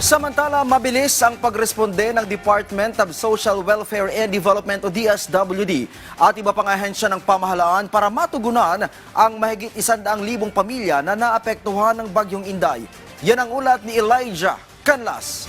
Samantala, mabilis ang pagresponde ng Department of Social Welfare and Development o DSWD at iba pang ahensya ng pamahalaan para matugunan ang mahigit 100,000 pamilya na naapektuhan ng Bagyong Inday. Yan ang ulat ni Elijah Canlas.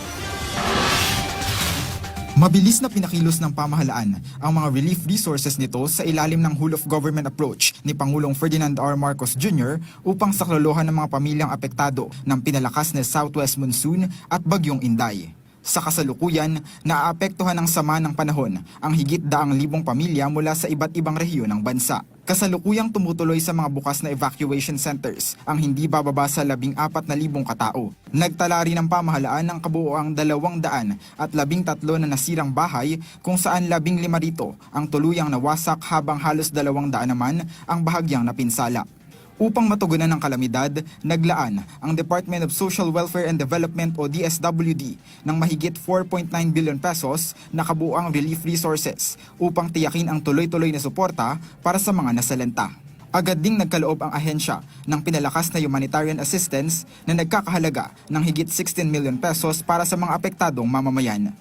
Mabilis na pinakilos ng pamahalaan ang mga relief resources nito sa ilalim ng whole of government approach ni Pangulong Ferdinand R. Marcos Jr. upang saklaluhan ng mga pamilyang apektado ng pinalakas na southwest monsoon at Bagyong Inday. Sa kasalukuyan, naaapektuhan ng sama ng panahon ang higit 100,000 pamilya mula sa iba't ibang rehiyon ng bansa. Kasalukuyang tumutuloy sa mga bukas na evacuation centers ang hindi bababa sa 14,000 katao. Nagtala rin ang pamahalaan ng kabuoang 213 na nasirang bahay kung saan 15 rito ang tuluyang nawasak habang halos 200 naman ang bahagyang napinsala. Upang matugunan ng kalamidad, naglaan ang Department of Social Welfare and Development o DSWD ng mahigit 4.9 billion pesos na kabuuang relief resources upang tiyakin ang tuloy-tuloy na suporta para sa mga nasalanta. Agad ding nagkaloob ang ahensya ng pinalakas na humanitarian assistance na nagkakahalaga ng higit 16 million pesos para sa mga apektadong mamamayan.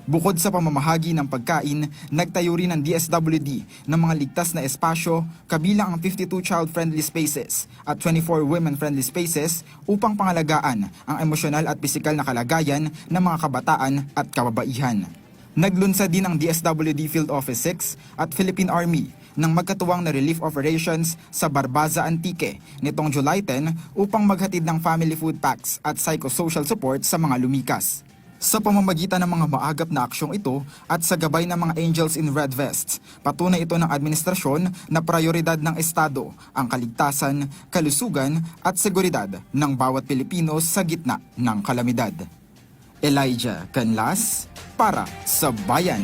Bukod sa pamamahagi ng pagkain, nagtayo rin ng DSWD ng mga ligtas na espasyo kabilang ang 52 child-friendly spaces at 24 women-friendly spaces upang pangalagaan ang emosyonal at pisikal na kalagayan ng mga kabataan at kababaihan. Naglunsad din ang DSWD Field Office 6 at Philippine Army ng magkatuwang na relief operations sa Barbaza Antique nitong July 10 upang maghatid ng family food packs at psychosocial support sa mga lumikas. Sa pamamagitan ng mga maagap na aksyong ito at sa gabay ng mga Angels in Red Vests, patunay ito ng administrasyon na prioridad ng Estado ang kaligtasan, kalusugan at seguridad ng bawat Pilipino sa gitna ng kalamidad. Elijah Canlas para sa Bayan.